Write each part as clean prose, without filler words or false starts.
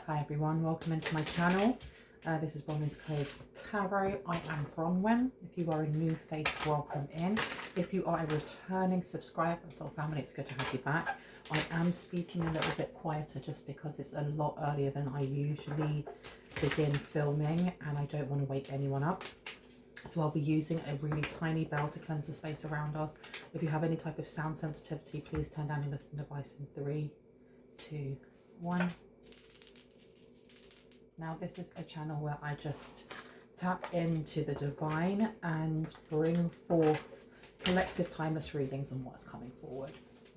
Hi everyone, welcome into my channel. This is Bronwen's Code Tarot. I am Bronwen. If you are a new face, welcome in. If you are a returning subscriber, soul family, it's good to have you back. I am speaking a little bit quieter just because it's a lot earlier than I usually begin filming and I don't want to wake anyone up. So I'll be using a really tiny bell to cleanse the space around us. If you have any type of sound sensitivity, please turn down your listening device in 3, 2, 1. Now this is a channel where I just tap into the divine and bring forth collective timeless readings on what's coming forward.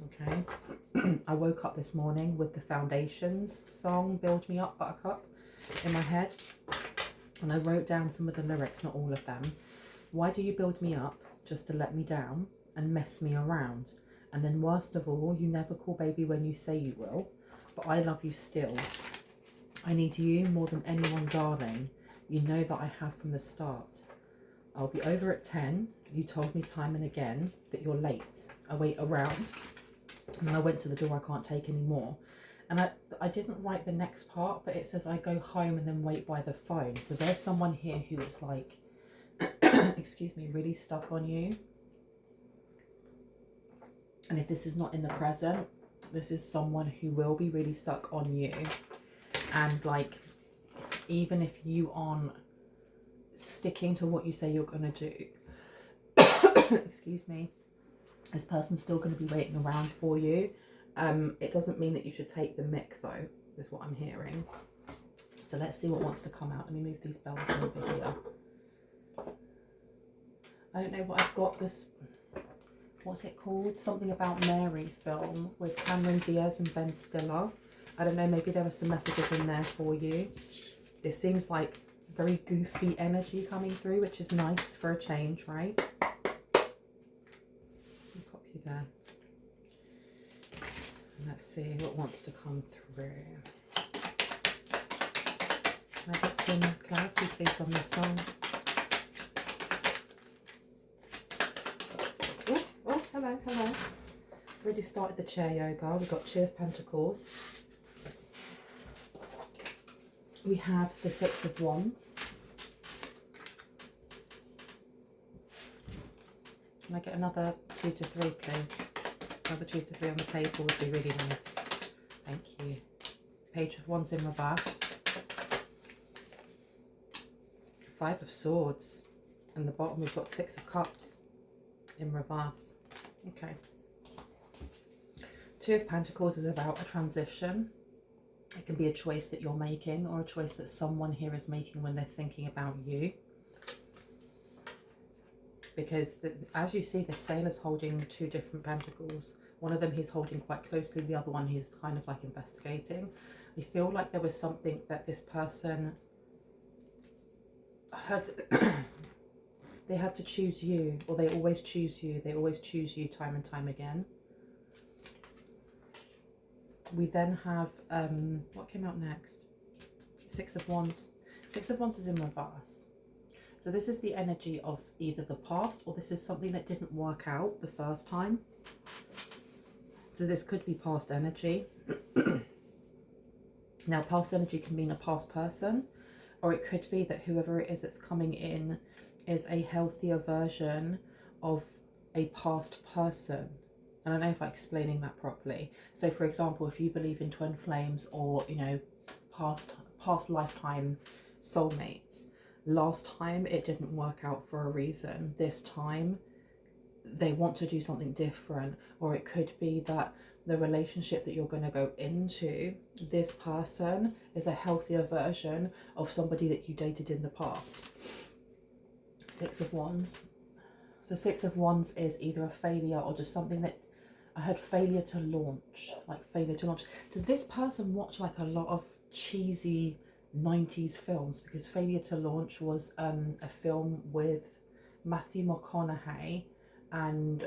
Okay. I woke up this morning with the Foundations song, Build Me Up Buttercup, in my head. And I wrote down some of the lyrics, not all of them. Why do you build me up just to let me down and mess me around? And then worst of all, you never call baby when you say you will, but I love you still. I need you more than anyone, darling. You know that I have from the start. I'll be over at 10. You told me time and again that you're late. I wait around. And then I went to the door, I can't take any more. And I didn't write the next part, but it says I go home and then wait by the phone. So there's someone here who is like, excuse me, really stuck on you. And if this is not in the present, this is someone who will be really stuck on you. And like, even if you aren't sticking to what you say you're going to do, excuse me, this person's still going to be waiting around for you. It doesn't mean that you should take the mick though, is what I'm hearing. So let's see what wants to come out. Let me move these bells over here. I don't know what I've got this, what's it called? Something About Mary film with Cameron Diaz and Ben Stiller. I don't know, maybe there are some messages in there for you. It seems like very goofy energy coming through, which is nice for a change, right? I'll pop you there. Let's see what wants to come through. Can I get some clarity, please, on this song? Oh, hello, hello. Already started the chair yoga. We've got Two of Pentacles. We have the Six of Wands. Can I get another 2 to 3, please? Another 2 to 3 on the table would be really nice. Thank you. Page of Wands in reverse. 5 of Swords. And the bottom we've got 6 of Cups in reverse. Okay. 2 of Pentacles is about a transition. It can be a choice that you're making or a choice that someone here is making when they're thinking about you. Because as you see, the Sailor's holding 2 different pentacles. One of them he's holding quite closely, the other one he's kind of like investigating. I feel like there was something that this person had, they had to choose you, or they always choose you. They always choose you time and time again. We then have, what came out next? 6 of Wands. 6 of Wands is in reverse. So this is the energy of either the past, or this is something that didn't work out the first time. So this could be past energy. Now, past energy can mean a past person, or it could be that whoever it is that's coming in is a healthier version of a past person. I don't know if I'm explaining that properly. So for example, if you believe in twin flames or, you know, past lifetime soulmates, last time it didn't work out for a reason. This time they want to do something different, or it could be that the relationship that you're going to go into, this person is a healthier version of somebody that you dated in the past. 6 of Wands. So 6 of Wands is either a failure or just something that, I heard failure to launch, like failure to launch. Does this person watch like a lot of cheesy 90s films? Because Failure to Launch was a film with Matthew McConaughey and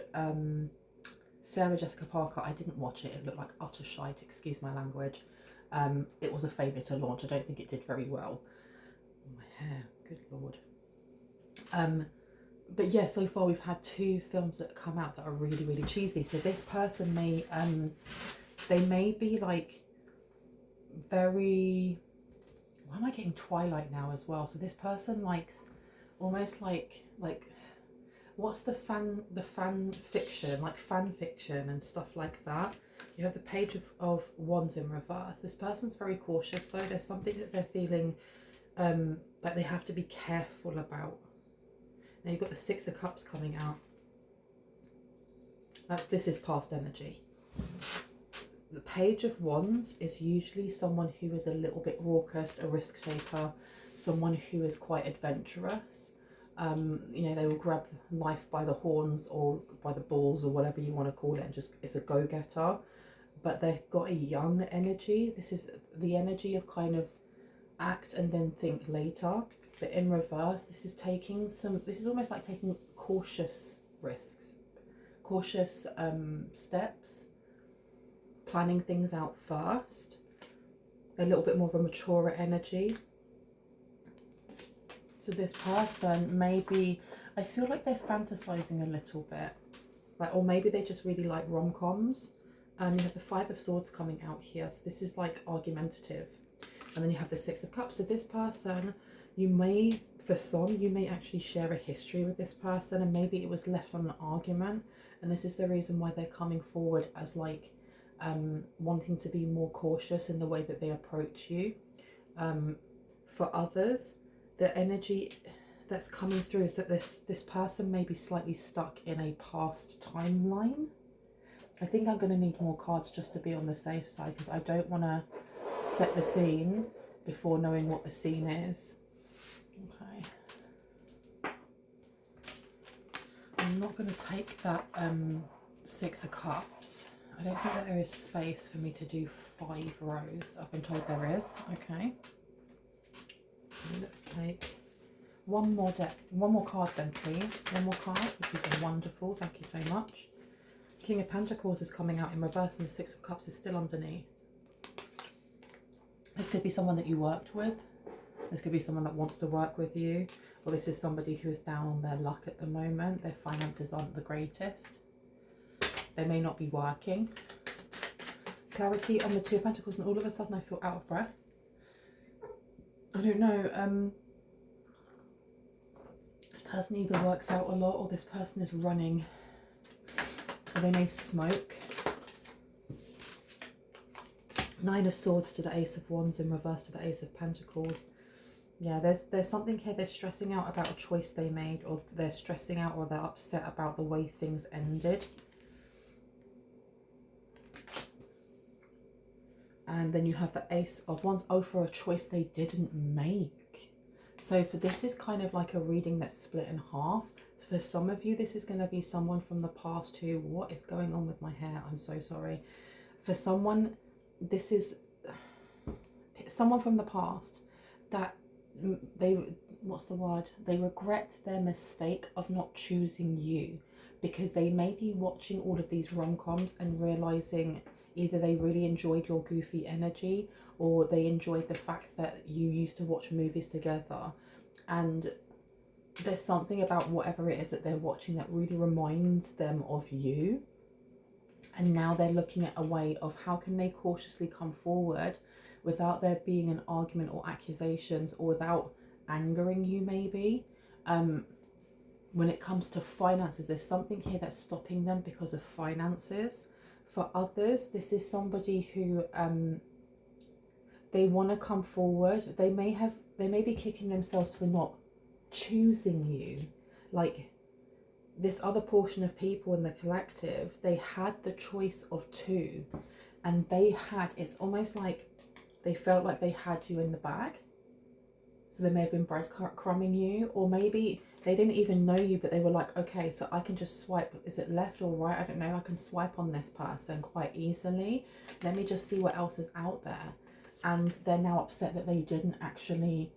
Sarah Jessica Parker. I didn't watch it. It looked like utter shite, excuse my language. It was a failure to launch. I don't think it did very well. Oh, my hair, good lord. But yeah, so far we've had 2 films that come out that are really, really cheesy. So this person may, they may be like very why am I getting Twilight now as well? So this person likes almost like what's the fan fiction, like fan fiction and stuff like that. You have the Page of Wands in reverse. This person's very cautious though. There's something that they're feeling like they have to be careful about. Now you've got the Six of Cups coming out. This is past energy. The Page of Wands is usually someone who is a little bit raucous, a risk taker, someone who is quite adventurous. You know, they will grab life by the horns or by the balls or whatever you want to call it and just, it's a go-getter. But they've got a young energy. This is the energy of kind of act and then think later. But in reverse, this is taking some, this is almost like taking cautious risks, cautious steps, planning things out first, a little bit more of a maturer energy. So this person maybe, I feel like they're fantasizing a little bit, like, or maybe they just really like rom-coms. You have the Five of Swords coming out here, so this is like argumentative. And then you have the Six of Cups. So this person, you may, for some, you may actually share a history with this person, and maybe it was left on an argument, and this is the reason why they're coming forward as like wanting to be more cautious in the way that they approach you. For others, the energy that's coming through is that this person may be slightly stuck in a past timeline. I think I'm going to need more cards just to be on the safe side, because I don't want to set the scene before knowing what the scene is. Okay. I'm not going to take that Six of Cups. I don't think that there is space for me to do 5 rows. I've been told there is. Okay. Let's take one more card then, please. One more card, which would be wonderful. Thank you so much. King of Pentacles is coming out in reverse and the Six of Cups is still underneath. This could be someone that you worked with. This could be someone that wants to work with you. Or this is somebody who is down on their luck at the moment. Their finances aren't the greatest. They may not be working. Clarity on the Two of Pentacles, and all of a sudden I feel out of breath. I don't know. This person either works out a lot, or this person is running. Or they may smoke. Nine of Swords to the Ace of Wands in reverse to the Ace of Pentacles. Yeah, there's something here. They're stressing out about a choice they made, or they're stressing out, or they're upset about the way things ended. And then you have the Ace of Wands. Oh, for a choice they didn't make. So for this is kind of like a reading that's split in half. So for some of you, this is going to be someone from the past who, what is going on with my hair? I'm so sorry. For someone, this is someone from the past that they, what's the word? They regret their mistake of not choosing you, because they may be watching all of these rom-coms and realizing either they really enjoyed your goofy energy, or they enjoyed the fact that you used to watch movies together, and there's something about whatever it is that they're watching that really reminds them of you. And now they're looking at a way of how can they cautiously come forward without there being an argument or accusations, or without angering you maybe. When it comes to finances, there's something here that's stopping them because of finances. For others, this is somebody who they want to come forward. They may be kicking themselves for not choosing you. Like this other portion of people in the collective, they had the choice of two, and they had, it's almost like they felt like they had you in the bag. So they may have been breadcrumbing you, or maybe they didn't even know you, but they were like, okay, so I can just swipe, is it left or right? I don't know, I can swipe on this person quite easily. Let me just see what else is out there. And they're now upset that they didn't actually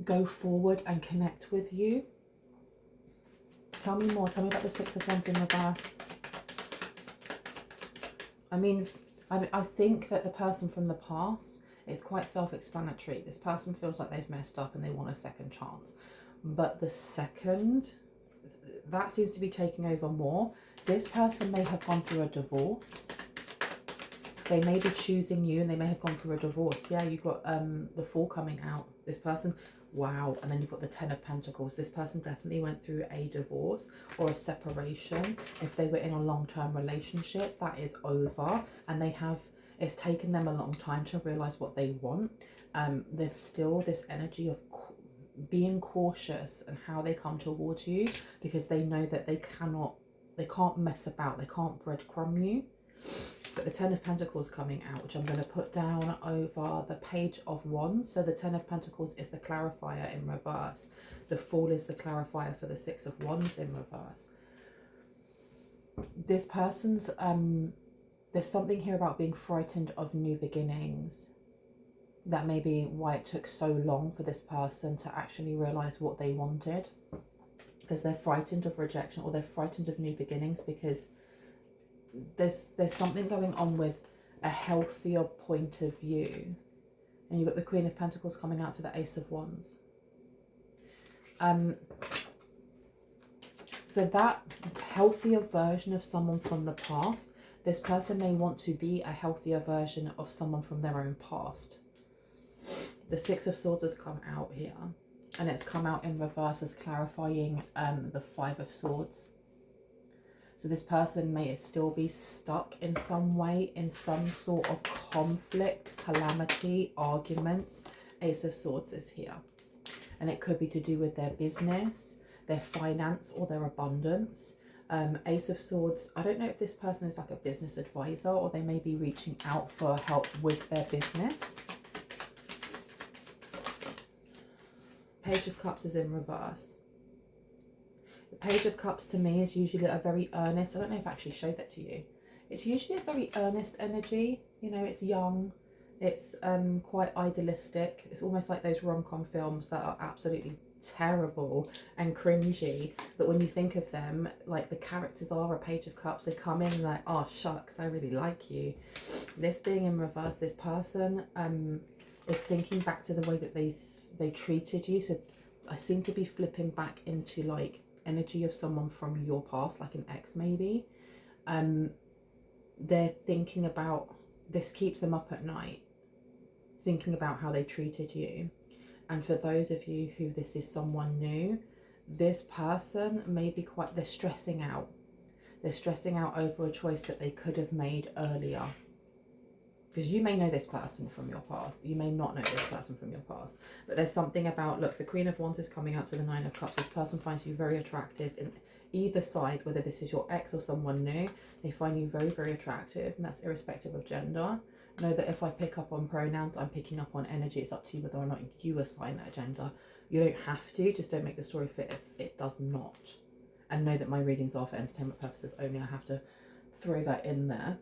go forward and connect with you. Tell me more. Tell me about the Six of Wands in reverse. I mean, I think that the person from the past is quite self-explanatory. This person feels like they've messed up and they want a second chance. But the second, that seems to be taking over more. This person may have gone through a divorce. They may be choosing you and they may have gone through a divorce. Yeah, you've got the Fool coming out. This person, wow. And then you've got the Ten of Pentacles. This person definitely went through a divorce or a separation. If they were in a long-term relationship, that is over. And they have, it's taken them a long time to realize what they want. There's still this energy of being cautious and how they come towards you, because they know that they can't mess about, they can't breadcrumb you. But the Ten of Pentacles coming out, which I'm going to put down over the Page of Wands. So the Ten of Pentacles is the clarifier in reverse. The Fool is the clarifier for the Six of Wands in reverse. This person's, there's something here about being frightened of new beginnings. That may be why it took so long for this person to actually realize what they wanted. Because they're frightened of rejection, or they're frightened of new beginnings, because there's something going on with a healthier point of view. And you've got the Queen of Pentacles coming out to the Ace of Wands. So that healthier version of someone from the past, this person may want to be a healthier version of someone from their own past. The Six of Swords has come out here, and it's come out in reverse as clarifying the Five of Swords. So this person may still be stuck in some way, in some sort of conflict, calamity, arguments. Ace of Swords is here. And it could be to do with their business, their finance, or their abundance. Ace of Swords, I don't know if this person is like a business advisor, or they may be reaching out for help with their business. Page of Cups is in reverse. The Page of Cups to me is usually a very earnest, I don't know if I actually showed that to you. It's usually a very earnest energy. You know, it's young, it's quite idealistic. It's almost like those rom-com films that are absolutely terrible and cringy, but when you think of them, like the characters are a Page of Cups, they come in like, oh shucks, I really like you. This being in reverse, this person is thinking back to the way that they treated you. So I seem to be flipping back into like energy of someone from your past, like an ex maybe. They're thinking about, this keeps them up at night, thinking about how they treated you. And for those of you who this is someone new, this person may be quite, they're stressing out. They're stressing out over a choice that they could have made earlier. Because you may know this person from your past. You may not know this person from your past. But there's something about, look, the Queen of Wands is coming out to the Nine of Cups. This person finds you very attractive in either side, whether this is your ex or someone new. They find you very, very attractive. And that's irrespective of gender. Know that if I pick up on pronouns, I'm picking up on energy. It's up to you whether or not you assign that gender. You don't have to. Just don't make the story fit if it does not. And know that my readings are for entertainment purposes only. I have to throw that in there.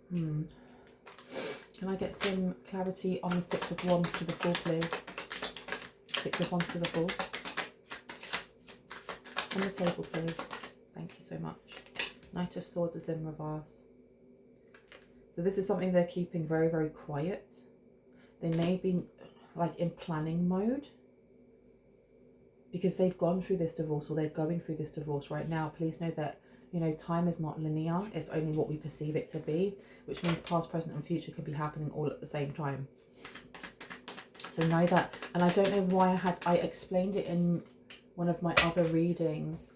Can I get some clarity on the Six of Wands to the Fool, please? Six of Wands to the Fool. On the table, please. Thank you so much. Knight of Swords is in reverse. So this is something they're keeping very, very quiet. They may be like in planning mode, because they've gone through this divorce, or they're going through this divorce right now. Please know that, you know, time is not linear. It's only what we perceive it to be, which means past, present and future could be happening all at the same time. So know that. And I don't know why I explained it in one of my other readings,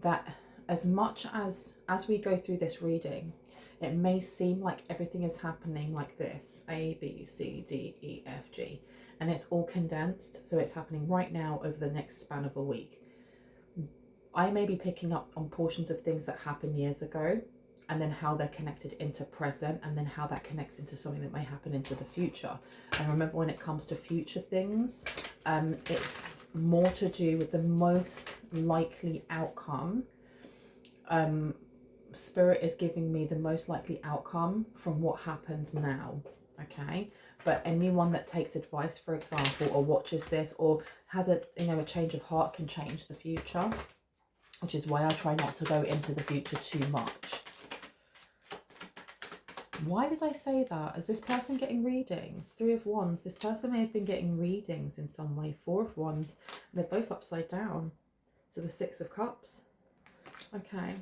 that as much as we go through this reading, it may seem like everything is happening like this, A, B, C, D, E, F, G, and it's all condensed. So it's happening right now over the next span of a week. I may be picking up on portions of things that happened years ago, and then how they're connected into present, and then how that connects into something that may happen into the future. And remember, when it comes to future things, it's more to do with the most likely outcome. Spirit is giving me the most likely outcome from what happens now, okay? But anyone that takes advice, for example, or watches this, or has a, you know, a change of heart, can change the future, which is why I try not to go into the future too much. Why did I say that? Is this person getting readings? Three of Wands. This person may have been getting readings in some way. Four of Wands. They're both upside down. So the Six of Cups. Okay.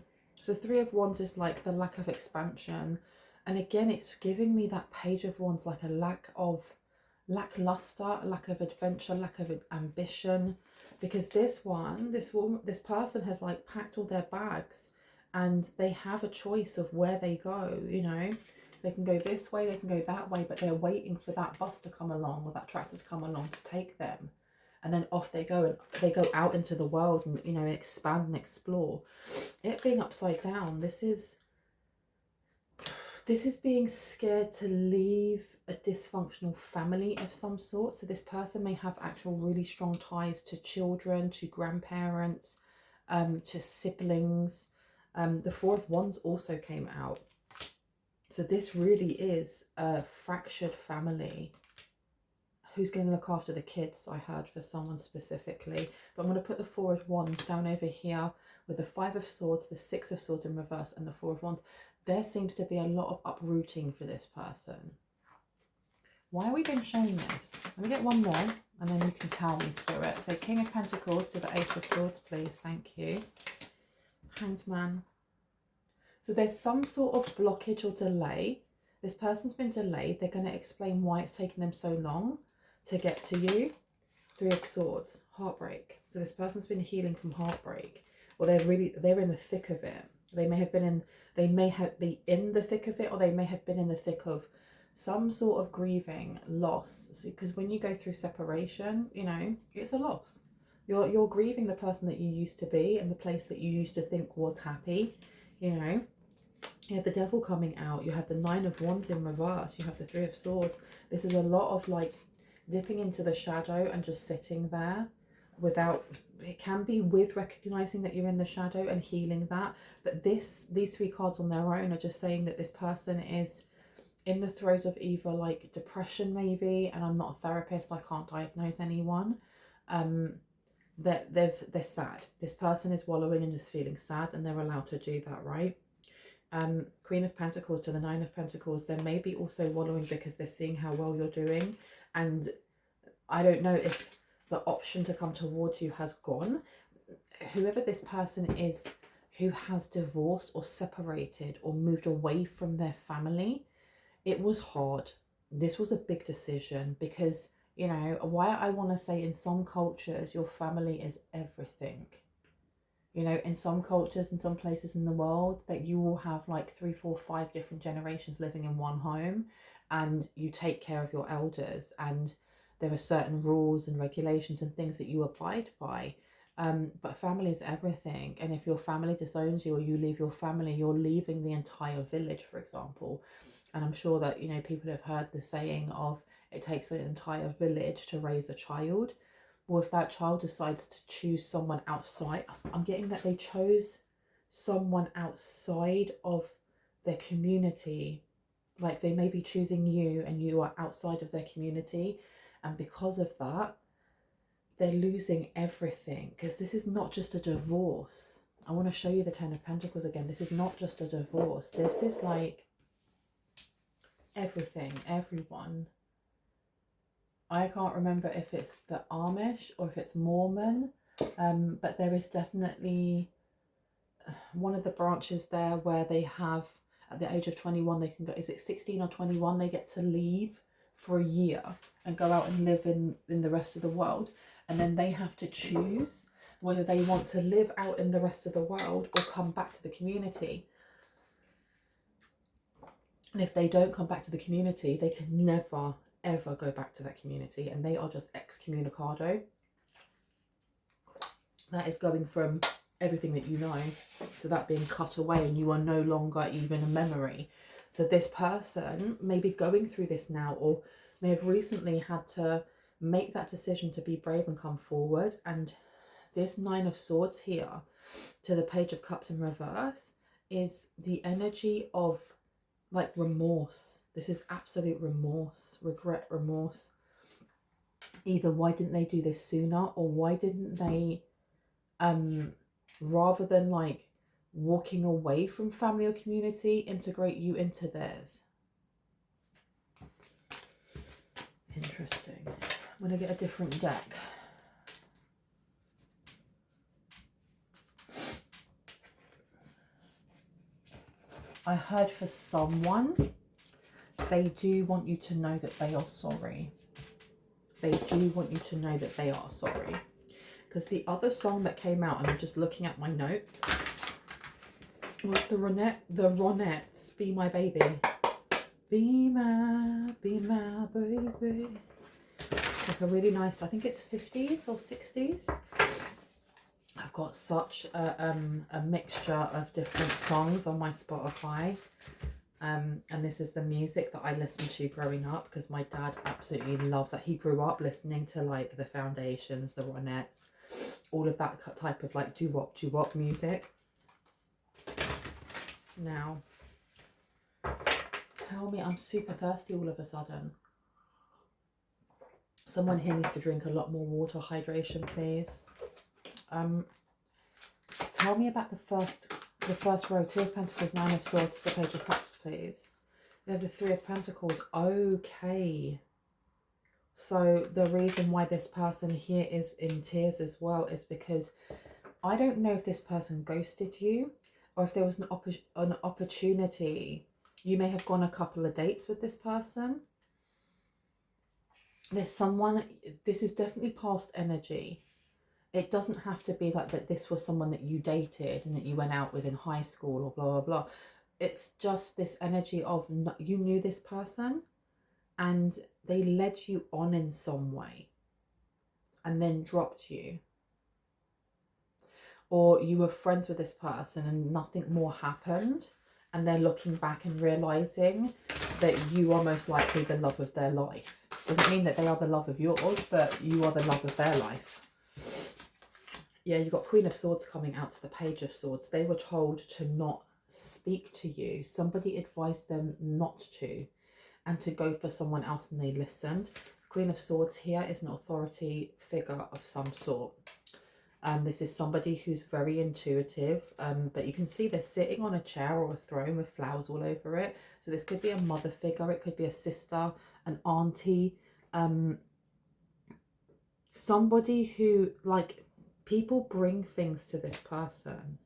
So Three of Wands is like the lack of expansion. And again, it's giving me that Page of Wands, like a lackluster, lack of adventure, lack of ambition. Because this person has like packed all their bags and they have a choice of where they go, you know. They can go this way, they can go that way, but they're waiting for that bus to come along or that tractor to come along to take them. And then off they go, and they go out into the world and, you know, expand and explore. It being upside down, this is being scared to leave a dysfunctional family of some sort. So this person may have actual really strong ties to children, to grandparents, to siblings. The Four of Wands also came out. So this really is a fractured family. Who's going to look after the kids, I heard, for someone specifically. But I'm going to put the Four of Wands down over here with the Five of Swords, the Six of Swords in reverse, and the Four of Wands. There seems to be a lot of uprooting for this person. Why are we being shown this? Let me get one more, and then you can tell me, Spirit. So King of Pentacles to the Ace of Swords, please. Thank you. Hanged Man. So there's some sort of blockage or delay. This person's been delayed. They're going to explain why it's taking them so long to get to you. Three of Swords, heartbreak. So this person's been healing from heartbreak, or they're in the thick of it. They may be in the thick of it, or they may have been in the thick of some sort of grieving, loss. Because when you go through separation, you know, it's a loss. You're grieving the person that you used to be and the place that you used to think was happy, you know. You have the Devil coming out. You have the Nine of Wands in reverse. You have the Three of Swords. This is a lot of like dipping into the shadow and just sitting there without, it can be with recognizing that you're in the shadow and healing that. But these three cards on their own are just saying that this person is in the throes of either like depression maybe, and I'm not a therapist, I can't diagnose anyone, that they're sad. This person is wallowing and is feeling sad, and they're allowed to do that, right? Queen of Pentacles to the Nine of Pentacles, they may be also wallowing because they're seeing how well you're doing, and I don't know if the option to come towards you has gone. Whoever this person is who has divorced or separated or moved away from their family, it was hard. This was a big decision because, you know, why I want to say in some cultures your family is everything. You know, in some cultures, in some places in the world, that you will have like 3, 4, 5 different generations living in one home, and you take care of your elders, and there are certain rules and regulations and things that you abide by. But family is everything. And if your family disowns you or you leave your family, you're leaving the entire village, for example. And I'm sure that, you know, people have heard the saying of it takes an entire village to raise a child. Well, if that child decides to choose someone outside, I'm getting that they chose someone outside of their community. Like they may be choosing you and you are outside of their community. And because of that, they're losing everything. Because this is not just a divorce. I want to show you the Ten of Pentacles again. This is not just a divorce. This is like everything, everyone. I can't remember if it's the Amish or if it's Mormon, but there is definitely one of the branches there where they have, at the age of 21, they can go, is it 16 or 21, they get to leave for a year and go out and live in the rest of the world. And then they have to choose whether they want to live out in the rest of the world or come back to the community. And if they don't come back to the community, they can never ever go back to that community, and they are just excommunicado. That is going from everything that you know to that being cut away, and you are no longer even a memory. So this person may be going through this now, or may have recently had to make that decision to be brave and come forward. And this Nine of Swords here to the Page of Cups in reverse is the energy of like remorse. This is absolute remorse, regret, remorse. Either why didn't they do this sooner, or why didn't they, rather than like walking away from family or community, integrate you into theirs. Interesting. I'm going to get a different deck. I heard for someone, they do want you to know that they are sorry. They do want you to know that they are sorry. Because the other song that came out, and I'm just looking at my notes, was the Ronettes, Be My Baby. Be my baby. It's like a really nice, I think it's 50s or 60s. I've got such a mixture of different songs on my Spotify. And this is the music that I listened to growing up, because my dad absolutely loves that. He grew up listening to like the Foundations, the Ronettes, all of that type of like doo-wop music. Now, tell me, I'm super thirsty all of a sudden. Someone here needs to drink a lot more water. Hydration, please. Tell me about the first row. 2 of Pentacles, 9 of Swords, the Page of Cups, please. We have the 3 of Pentacles. Okay. So the reason why this person here is in tears as well is because I don't know if this person ghosted you, or if there was an opportunity. You may have gone a couple of dates with this person. There's someone, this is definitely past energy. It doesn't have to be like that this was someone that you dated and that you went out with in high school or blah, blah, blah. It's just this energy of you knew this person and they led you on in some way and then dropped you. Or you were friends with this person and nothing more happened, and they're looking back and realising that you are most likely the love of their life. Doesn't mean that they are the love of yours, but you are the love of their life. Yeah, you've got Queen of Swords coming out to the Page of Swords. They were told to not speak to you. Somebody advised them not to, and to go for someone else, and they listened. Queen of Swords here is an authority figure of some sort. This is somebody who's very intuitive, but you can see they're sitting on a chair or a throne with flowers all over it. So this could be a mother figure, it could be a sister, an auntie, somebody who, like, people bring things to this person.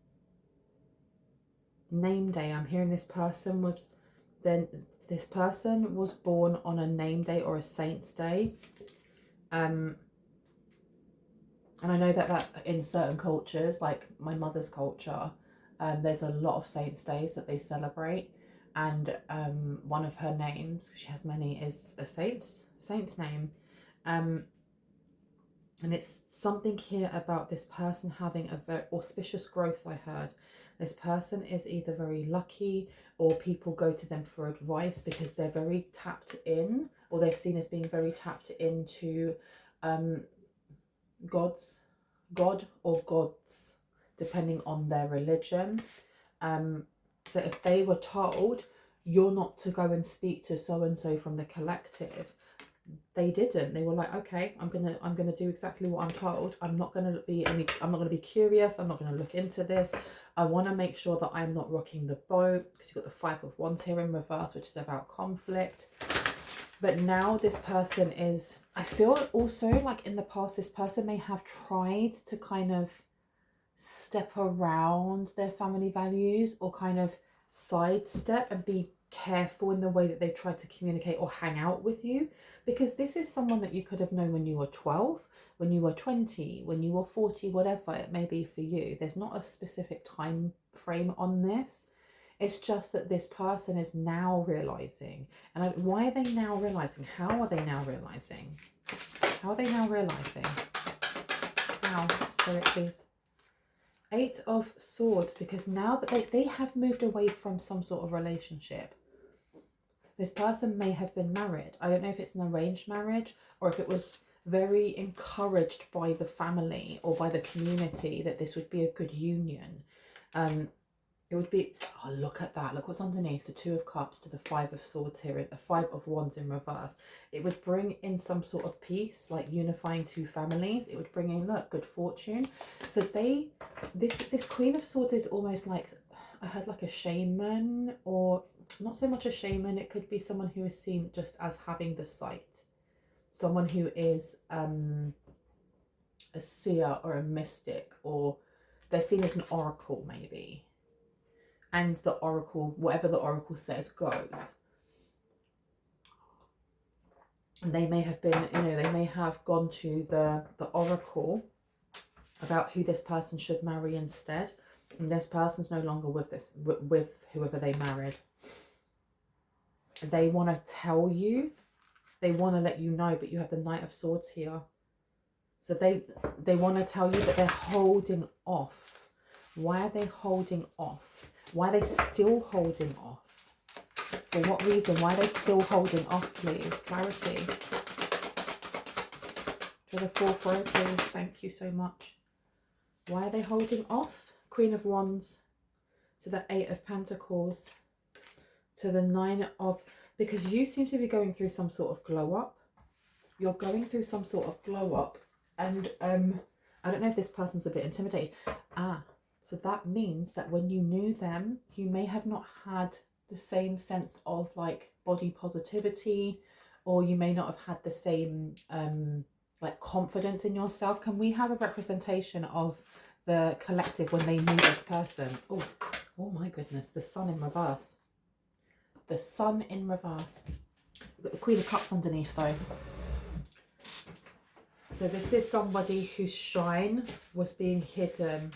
Name day, I'm hearing this person was born on a name day or a saint's day. And I know that in certain cultures, like my mother's culture, there's a lot of saints' days that they celebrate. And one of her names, she has many, is a saint's name. And it's something here about this person having a very auspicious growth, I heard. This person is either very lucky, or people go to them for advice because they're very tapped in, or they're seen as being very tapped into God or gods, depending on their religion. So if they were told you're not to go and speak to so and so from the collective, they didn't. They were like, okay, I'm gonna do exactly what I'm told. I'm not gonna be curious. I'm not gonna look into this. I want to make sure that I'm not rocking the boat, because you've got the 5 of Wands here in reverse, which is about conflict. But now this person is, I feel also like in the past, this person may have tried to kind of step around their family values, or kind of sidestep and be careful in the way that they try to communicate or hang out with you. Because this is someone that you could have known when you were 12, when you were 20, when you were 40, whatever it may be for you. There's not a specific time frame on this. It's just that this person is now realising. And why are they now realising? How are they now realising? How are they now realising? How? Spirit, please. 8 of Swords, because now that they have moved away from some sort of relationship. This person may have been married. I don't know if it's an arranged marriage, or if it was very encouraged by the family or by the community that this would be a good union. It would be, oh, look at that. Look what's underneath. The 2 of Cups to the 5 of Swords here, the 5 of Wands in reverse. It would bring in some sort of peace, like unifying 2 families. It would bring in, look, good fortune. So this Queen of Swords is almost like, I heard like a shaman, or not so much a shaman. It could be someone who is seen just as having the sight. Someone who is a seer or a mystic, or they're seen as an oracle maybe. and the oracle, whatever the oracle says goes. And they may have been, you know, they may have gone to the oracle about who this person should marry instead. And this person's no longer with with whoever they married. They want to tell you, they want to let you know, but you have the Knight of Swords here. So they want to tell you that they're holding off. Why are they holding off? Why are they still holding off? For what reason? Why are they still holding off, please? Clarity. For the 4 throw, please. Thank you so much. Why are they holding off? Queen of Wands to the 8 of Pentacles to the 9 of... Because you seem to be going through some sort of glow up. You're going through some sort of glow up. And I don't know if this person's a bit intimidated. So that means that when you knew them, you may have not had the same sense of like body positivity, or you may not have had the same like confidence in yourself. Can we have a representation of the collective when they knew this person? Oh my goodness, the Sun in reverse. The Sun in reverse. We've got the Queen of Cups underneath though. So this is somebody whose shine was being hidden.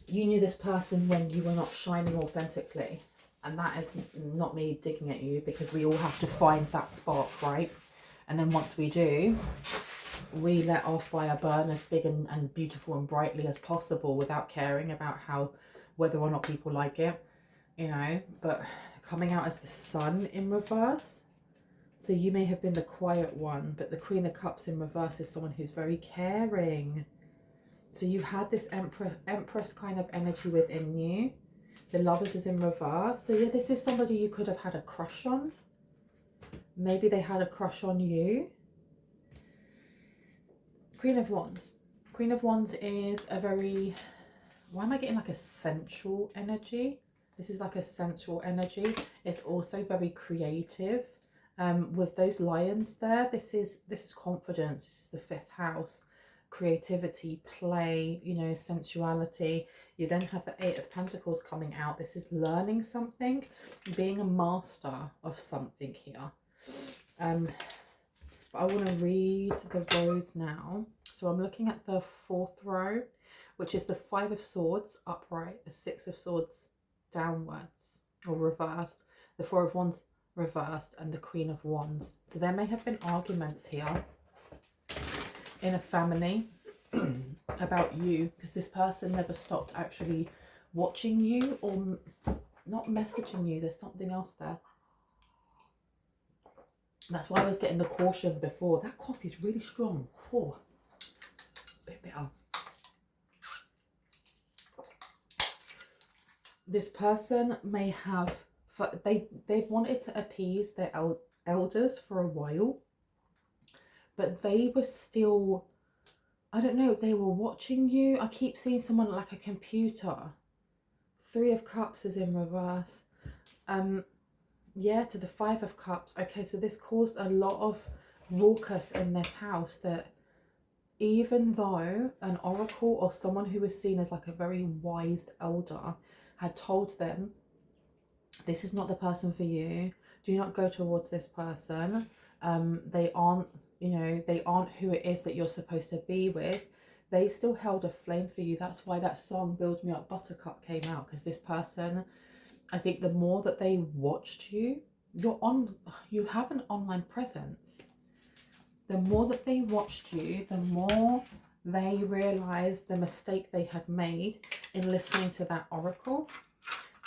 You knew this person when you were not shining authentically. And that is not me digging at you, because we all have to find that spark, right? And then once we do, we let our fire burn as big and beautiful and brightly as possible without caring about whether or not people like it, you know. But coming out as the Sun in reverse. So you may have been the quiet one, but the Queen of Cups in reverse is someone who's very caring. So you've had this Empress kind of energy within you. The Lovers is in reverse. So yeah, this is somebody you could have had a crush on. Maybe they had a crush on you. Queen of Wands. Queen of Wands is a very... Why am I getting like a sensual energy? This is like a sensual energy. It's also very creative. With those lions there, this is confidence. This is the 5th house. Creativity, play, you know, sensuality. You then have the 8 of Pentacles coming out. This is learning something, being a master of something here. But I want to read the rows now. So I'm looking at the 4th row, which is the 5 of Swords upright, the 6 of Swords downwards or reversed, the 4 of Wands reversed, and the Queen of Wands. So there may have been arguments here in a family about you, because this person never stopped actually watching you or not messaging you. There's something else there. That's why I was getting the caution before. That coffee's really strong. Oh, a bit bitter. This person may have, they've wanted to appease their elders for a while, but they were still, I don't know, they were watching you. I keep seeing someone like a computer. 3 of Cups is in reverse. Yeah, to the 5 of Cups. Okay, so this caused a lot of raucous in this house, that even though an oracle or someone who was seen as like a very wise elder had told them, this is not the person for you, do not go towards this person, they aren't, you know, they aren't who it is that you're supposed to be with, they still held a flame for you. That's why that song Build Me Up Buttercup came out, because this person, I think the more that they watched you, you have an online presence. The more that they watched you, the more they realized the mistake they had made in listening to that oracle.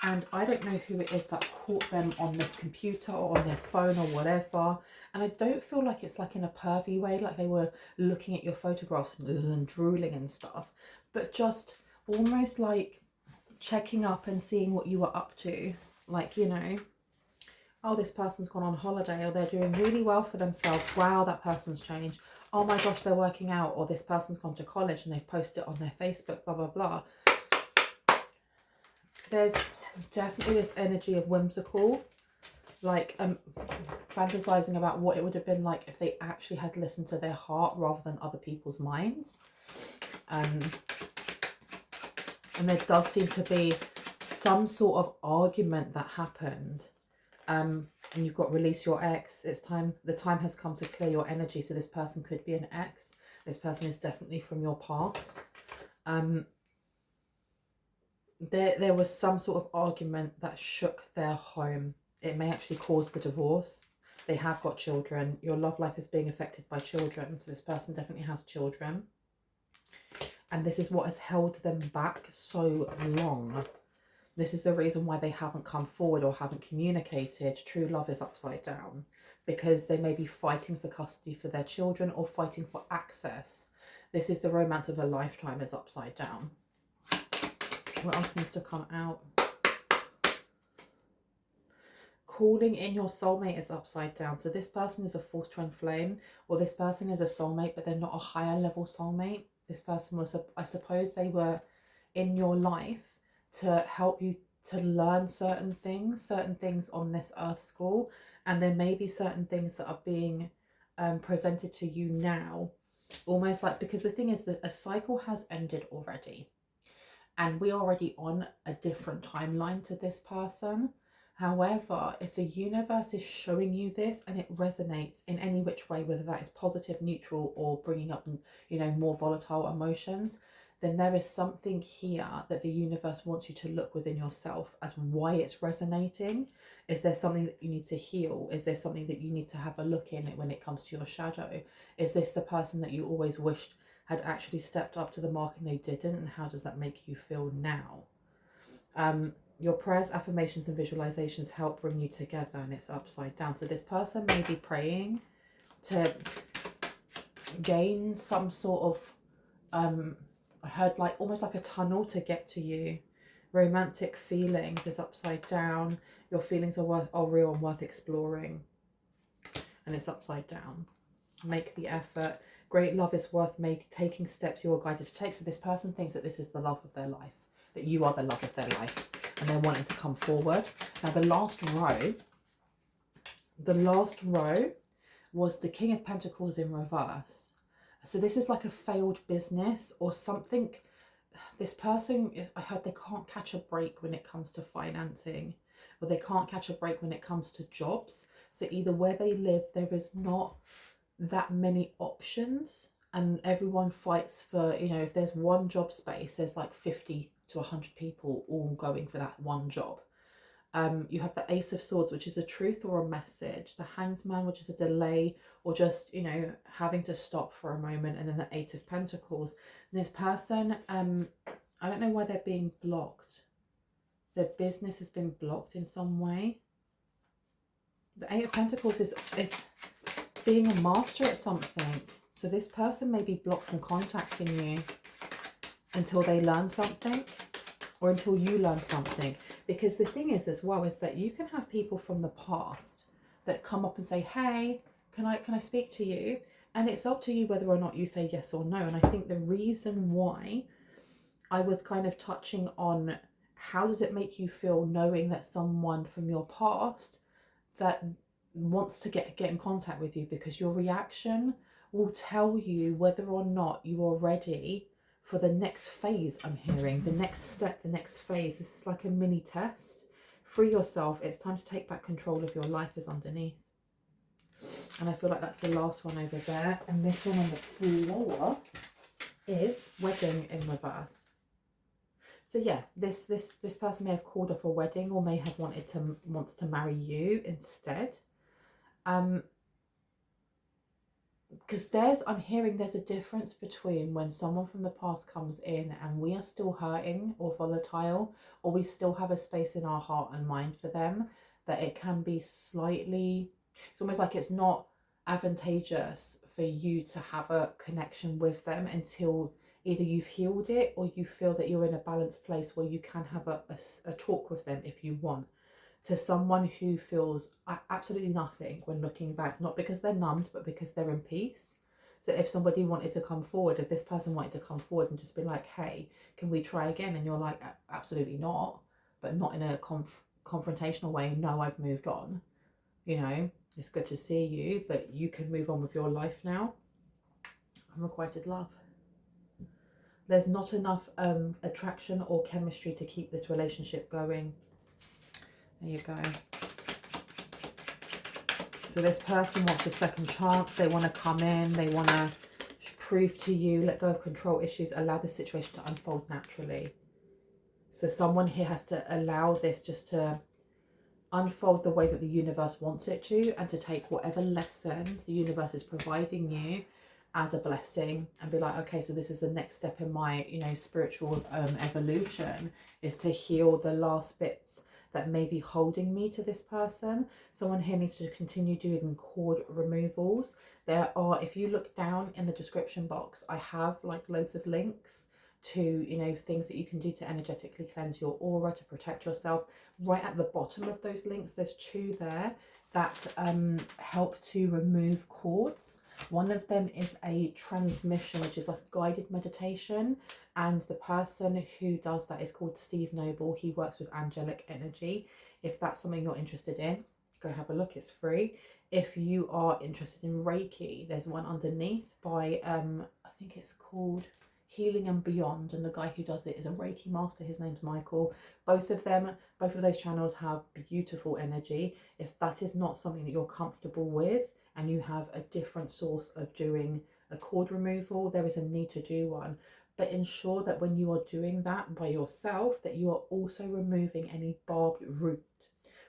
And I don't know who it is that caught them on this computer or on their phone or whatever. And I don't feel like it's like in a pervy way, like they were looking at your photographs and drooling and stuff, but just almost like checking up and seeing what you were up to. Like, you know, oh, this person's gone on holiday, or they're doing really well for themselves. Wow, that person's changed. Oh my gosh, they're working out. Or this person's gone to college and they've posted it on their Facebook, blah, blah, blah. There's definitely this energy of whimsical, like fantasizing about what it would have been like if they actually had listened to their heart rather than other people's minds. And there does seem to be some sort of argument that happened, and you've got release your ex. It's time. The time has come to clear your energy. So this person could be an ex. This person is definitely from your past. There was some sort of argument that shook their home. It may actually cause the divorce. They have got children. Your love life is being affected by children. So this person definitely has children. And this is what has held them back so long. This is the reason why they haven't come forward or haven't communicated. True love is upside down because they may be fighting for custody for their children or fighting for access. This is the romance of a lifetime is upside down. What else needs to come out? Calling in your soulmate is upside down. So this person is a false twin flame, or this person is a soulmate, but they're not a higher level soulmate. This person was, I suppose they were in your life to help you to learn certain things on this earth school. And there may be certain things that are being presented to you now, almost like, because the thing is that a cycle has ended already. And we're already on a different timeline to this person. However, if the universe is showing you this and it resonates in any which way, whether that is positive, neutral, or bringing up, you know, more volatile emotions, then there is something here that the universe wants you to look within yourself as why it's resonating. Is there something that you need to heal? Is there something that you need to have a look in when it comes to your shadow? Is this the person that you always wished had actually stepped up to the mark and they didn't? And how does that make you feel now? Your prayers, affirmations and visualizations help bring you together, and it's upside down. So this person may be praying to gain some sort of I heard like almost like a tunnel to get to you. Romantic feelings is upside down. Your feelings are real and worth exploring, and it's upside down. Make the effort. Great love is worth taking steps you are guided to take. So this person thinks that this is the love of their life, that you are the love of their life, and they're wanting to come forward. Now the last row was the King of Pentacles in reverse. So this is like a failed business or something. This person, I heard they can't catch a break when it comes to financing, or they can't catch a break when it comes to jobs. So either where they live, there is not that many options, and everyone fights for, you know, if there's one job space, there's like 50 to 100 people all going for that one job. You have the Ace of Swords, which is a truth or a message. The Hanged Man, which is a delay or just, you know, having to stop for a moment. And then the Eight of Pentacles. And this person, I don't know why they're being blocked. Their business has been blocked in some way. The Eight of Pentacles is being a master at something. So this person may be blocked from contacting you until they learn something, or until you learn something. Because the thing is as well is that you can have people from the past that come up and say, hey, can I speak to you? And it's up to you whether or not you say yes or no. And I think the reason why I was kind of touching on how does it make you feel knowing that someone from your past that wants to get in contact with you, because your reaction will tell you whether or not you are ready for the next phase. I'm hearing the next step, the next phase. This is like a mini test. Free yourself. It's time to take back control of your life is underneath. And I feel like that's the last one over there. And this one on the floor is wedding in reverse. So yeah, this person may have called off a wedding, or may have wants to marry you instead. Because I'm hearing there's a difference between when someone from the past comes in and we are still hurting or volatile, or we still have a space in our heart and mind for them, that it can be slightly, it's almost like it's not advantageous for you to have a connection with them until either you've healed it or you feel that you're in a balanced place where you can have a talk with them if you want. To someone who feels absolutely nothing when looking back, not because they're numbed, but because they're in peace. So if somebody wanted to come forward, if this person wanted to come forward and just be like, hey, can we try again? And you're like, absolutely not, but not in a confrontational way. No, I've moved on. You know, it's good to see you, but you can move on with your life now. Unrequited love. There's not enough attraction or chemistry to keep this relationship going. There you go. So this person wants a second chance. They want to come in. They want to prove to you, let go of control issues, allow the situation to unfold naturally. So someone here has to allow this just to unfold the way that the universe wants it to, and to take whatever lessons the universe is providing you as a blessing, and be like, okay, so this is the next step in my, you know, spiritual evolution, is to heal the last bits that may be holding me to this person. Someone here needs to continue doing chord removals. There are, if you look down in the description box, I have like loads of links to, you know, things that you can do to energetically cleanse your aura, to protect yourself. Right at the bottom of those links, there's 2 there that help to remove cords. One of them is a transmission, which is like a guided meditation, and the person who does that is called Steve Noble. He works with angelic energy. If that's something you're interested in, go have a look, it's free. If you are interested in Reiki, there's one underneath by I think it's called Healing and Beyond, and the guy who does it is a Reiki master. His name's Michael. Both of those channels have beautiful energy. If that is not something that you're comfortable with, and you have a different source of doing a cord removal, there is a need to do one. But ensure that when you are doing that by yourself, that you are also removing any barbed root,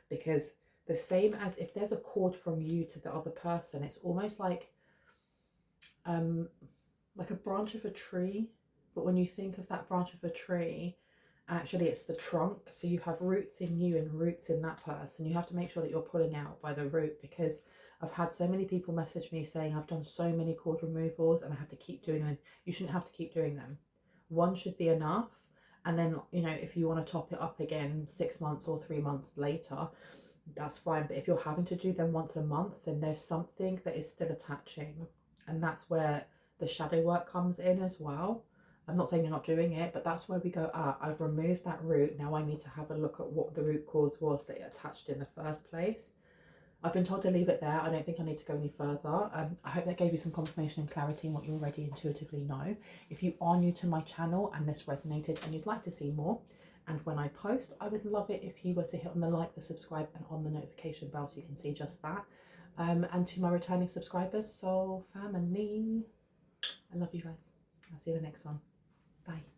because the same as if there's a cord from you to the other person, it's almost like a branch of a tree. But when you think of that branch of a tree, actually it's the trunk. So you have roots in you and roots in that person. You have to make sure that you're pulling out by the root, because I've had so many people message me saying, I've done so many cord removals and I have to keep doing them. You shouldn't have to keep doing them. One should be enough. And then, you know, if you want to top it up again 6 months or 3 months later, that's fine. But if you're having to do them once a month, then there's something that is still attaching. And that's where the shadow work comes in as well. I'm not saying you're not doing it, but that's where we go, I've removed that root. Now I need to have a look at what the root cause was that it attached in the first place. I've been told to leave it there. I don't think I need to go any further. I hope that gave you some confirmation and clarity in what you already intuitively know. If you are new to my channel and this resonated and you'd like to see more, and when I post, I would love it if you were to hit on the like, the subscribe, and on the notification bell so you can see just that. And to my returning subscribers, soul family, I love you guys. I'll see you in the next one. Bye.